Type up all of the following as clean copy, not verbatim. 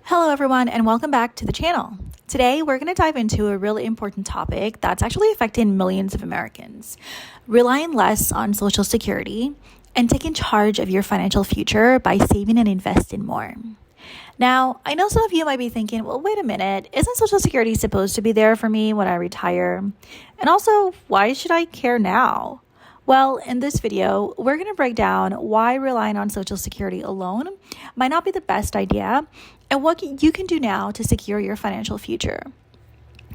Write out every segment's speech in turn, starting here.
Hello everyone and welcome back to the channel. Today we're going to dive into a really important topic that's actually affecting millions of Americans, relying less on Social Security and taking charge of your financial future by saving and investing more. Now, I know some of you might be thinking, well, wait a minute, isn't Social Security supposed to be there for me when I retire? And also, why should I care now? Well, in this video, we're going to break down why relying on Social Security alone might not be the best idea and what you can do now to secure your financial future.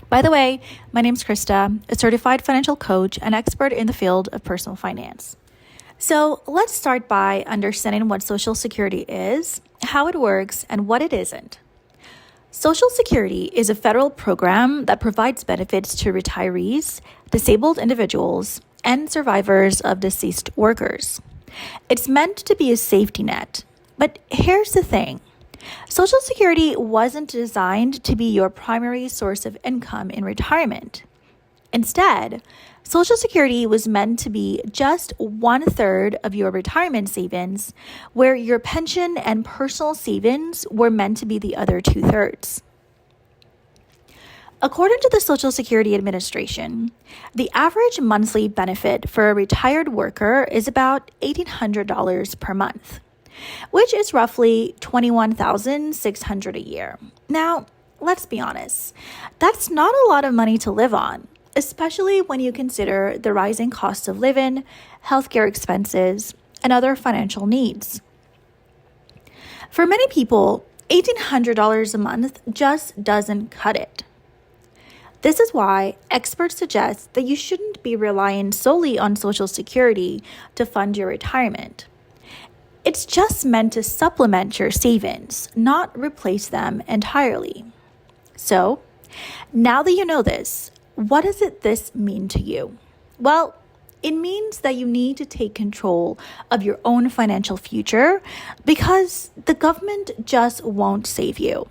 By the way, my name's Krista, a certified financial coach and expert in the field of personal finance. So let's start by understanding what Social Security is, how it works, and what it isn't. Social Security is a federal program that provides benefits to retirees, disabled individuals, and survivors of deceased workers. It's meant to be a safety net. But here's the thing. Social Security wasn't designed to be your primary source of income in retirement. Instead, Social Security was meant to be just 1/3 of your retirement savings, where your pension and personal savings were meant to be the other 2/3. According to the Social Security Administration, the average monthly benefit for a retired worker is about $1,800 per month, which is roughly $21,600 a year. Now, let's be honest, that's not a lot of money to live on, especially when you consider the rising cost of living, healthcare expenses, and other financial needs. For many people, $1,800 a month just doesn't cut it. This is why experts suggest that you shouldn't be relying solely on Social Security to fund your retirement. It's just meant to supplement your savings, not replace them entirely. So, now that you know this, what does this mean to you? Well, it means that you need to take control of your own financial future because the government just won't save you.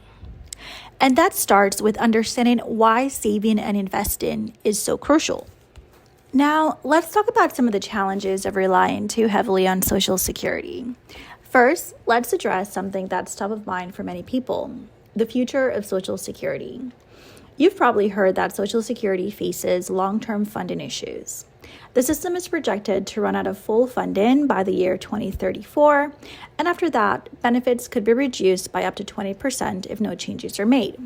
And that starts with understanding why saving and investing is so crucial. Now, let's talk about some of the challenges of relying too heavily on Social Security. First, let's address something that's top of mind for many people, the future of Social Security. You've probably heard that Social Security faces long-term funding issues. The system is projected to run out of full funding by the year 2034, and after that, benefits could be reduced by up to 20% if no changes are made.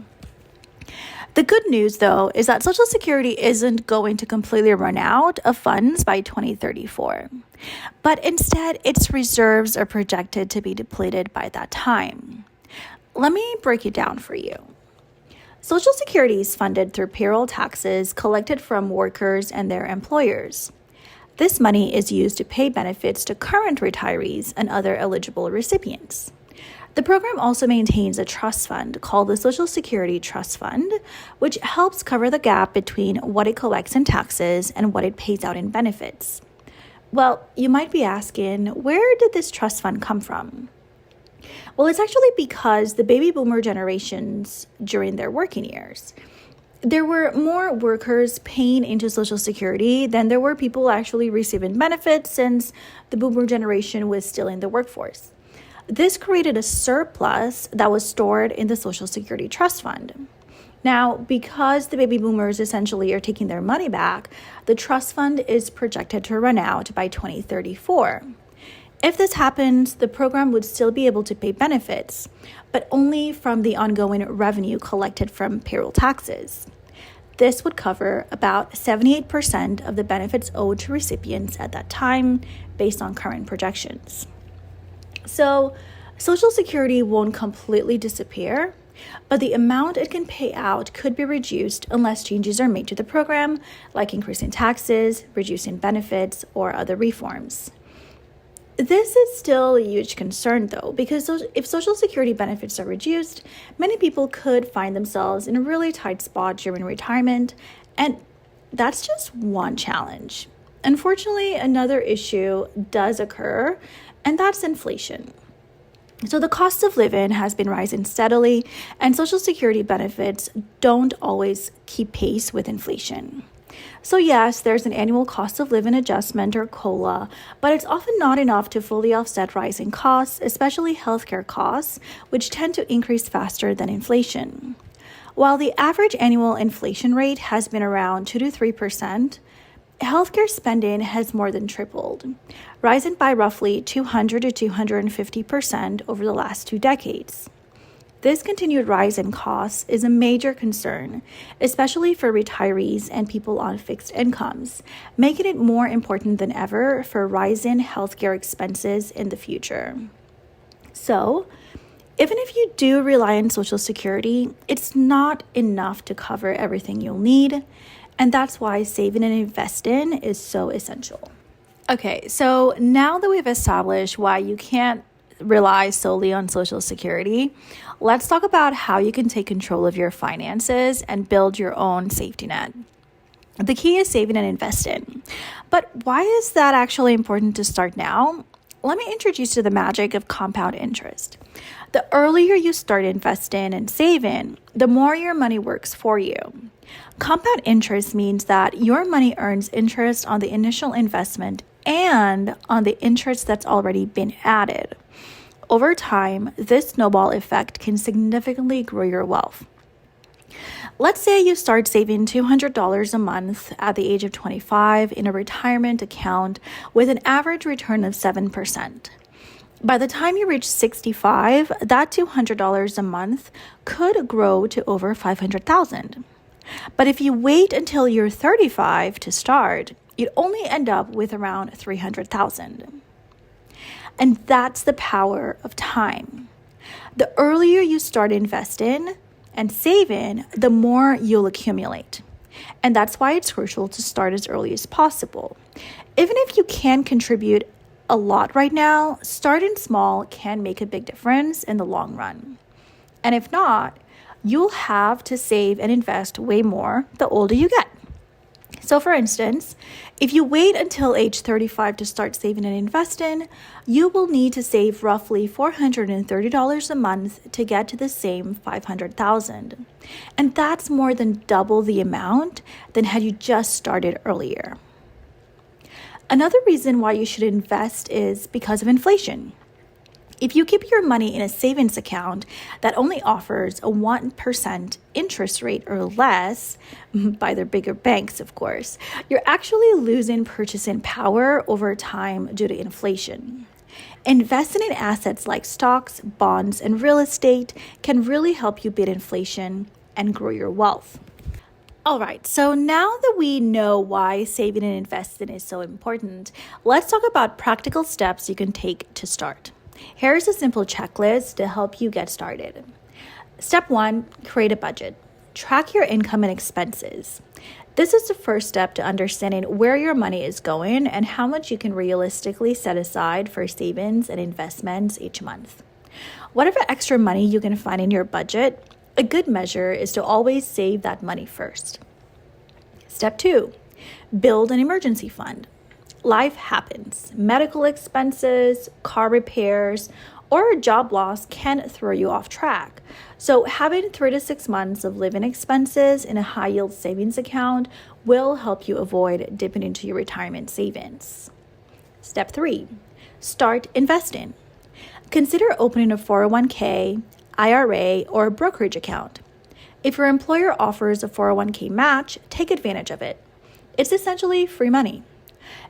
The good news, though, is that Social Security isn't going to completely run out of funds by 2034, but instead, its reserves are projected to be depleted by that time. Let me break it down for you. Social Security is funded through payroll taxes collected from workers and their employers. This money is used to pay benefits to current retirees and other eligible recipients. The program also maintains a trust fund called the Social Security Trust Fund, which helps cover the gap between what it collects in taxes and what it pays out in benefits. Well, you might be asking, where did this trust fund come from? Well, it's actually because the baby boomer generations during their working years, there were more workers paying into Social Security than there were people actually receiving benefits since the boomer generation was still in the workforce. This created a surplus that was stored in the Social Security Trust Fund. Now, because the baby boomers essentially are taking their money back, the trust fund is projected to run out by 2034. If this happens, the program would still be able to pay benefits, but only from the ongoing revenue collected from payroll taxes. This would cover about 78% of the benefits owed to recipients at that time, based on current projections. So, Social Security won't completely disappear, but the amount it can pay out could be reduced unless changes are made to the program, like increasing taxes, reducing benefits, or other reforms. This is still a huge concern, though, because if Social Security benefits are reduced, many people could find themselves in a really tight spot during retirement, and that's just one challenge. Unfortunately, another issue does occur, and that's inflation. So the cost of living has been rising steadily, and Social Security benefits don't always keep pace with inflation. So yes, there's an annual cost of living adjustment or COLA, but it's often not enough to fully offset rising costs, especially healthcare costs, which tend to increase faster than inflation. While the average annual inflation rate has been around 2 to 3%, healthcare spending has more than tripled, rising by roughly 200 to 250% over the last 2 decades. This continued rise in costs is a major concern, especially for retirees and people on fixed incomes, making it more important than ever for rising healthcare expenses in the future. So, even if you do rely on Social Security, it's not enough to cover everything you'll need, and that's why saving and investing is so essential. Okay, so now that we've established why you can't rely solely on Social Security, let's talk about how you can take control of your finances and build your own safety net. The key is saving and investing. But why is that actually important to start now? Let me introduce you to the magic of compound interest. The earlier you start investing and saving, the more your money works for you. Compound interest means that your money earns interest on the initial investment and on the interest that's already been added. Over time, this snowball effect can significantly grow your wealth. Let's say you start saving $200 a month at the age of 25 in a retirement account with an average return of 7%. By the time you reach 65, that $200 a month could grow to over $500,000. But if you wait until you're 35 to start, you'd only end up with around $300,000. And that's the power of time. The earlier you start investing and saving, the more you'll accumulate. And that's why it's crucial to start as early as possible. Even if you can contribute a lot right now, starting small can make a big difference in the long run. And if not, you'll have to save and invest way more the older you get. So for instance, if you wait until age 35 to start saving and investing, you will need to save roughly $430 a month to get to the same $500,000. And that's more than double the amount than had you just started earlier. Another reason why you should invest is because of inflation. If you keep your money in a savings account that only offers a 1% interest rate or less, by their bigger banks, of course, you're actually losing purchasing power over time due to inflation. Investing in assets like stocks, bonds, and real estate can really help you beat inflation and grow your wealth. All right, so now that we know why saving and investing is so important, let's talk about practical steps you can take to start. Here's a simple checklist to help you get started. Step 1, create a budget. Track your income and expenses. This is the first step to understanding where your money is going and how much you can realistically set aside for savings and investments each month. Whatever extra money you can find in your budget, a good measure is to always save that money first. Step 2, build an emergency fund. Life happens. Medical expenses, car repairs, or a job loss can throw you off track. So having 3 to 6 months of living expenses in a high-yield savings account will help you avoid dipping into your retirement savings. Step 3, start investing. Consider opening a 401k, IRA, or a brokerage account. If your employer offers a 401k match, take advantage of it. It's essentially free money.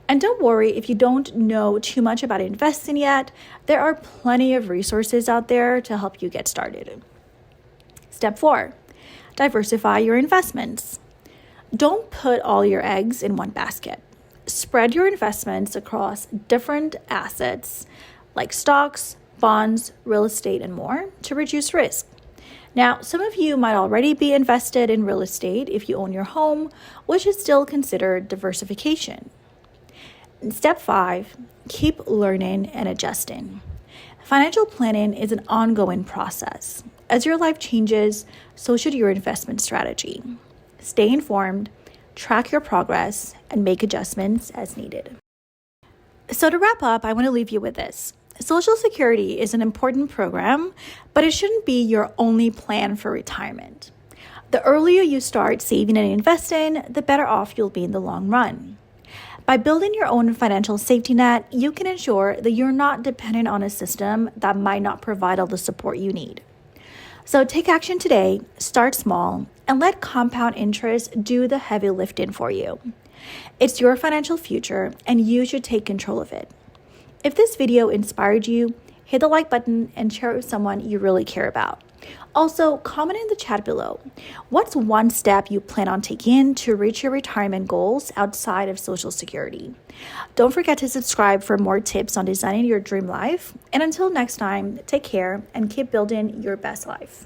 And don't worry if you don't know too much about investing yet, there are plenty of resources out there to help you get started. Step 4, diversify your investments. Don't put all your eggs in one basket. Spread your investments across different assets like stocks, bonds, real estate, and more to reduce risk. Now, some of you might already be invested in real estate if you own your home, which is still considered diversification. Step 5, keep learning and adjusting. Financial planning is an ongoing process. As your life changes, so should your investment strategy. Stay informed, track your progress, and make adjustments as needed. So to wrap up, I want to leave you with this. Social Security is an important program, but it shouldn't be your only plan for retirement. The earlier you start saving and investing, the better off you'll be in the long run. By building your own financial safety net, you can ensure that you're not dependent on a system that might not provide all the support you need. So take action today, start small, and let compound interest do the heavy lifting for you. It's your financial future, and you should take control of it. If this video inspired you, hit the like button and share it with someone you really care about. Also, comment in the chat below. What's one step you plan on taking to reach your retirement goals outside of Social Security? Don't forget to subscribe for more tips on designing your dream life. And until next time, take care and keep building your best life.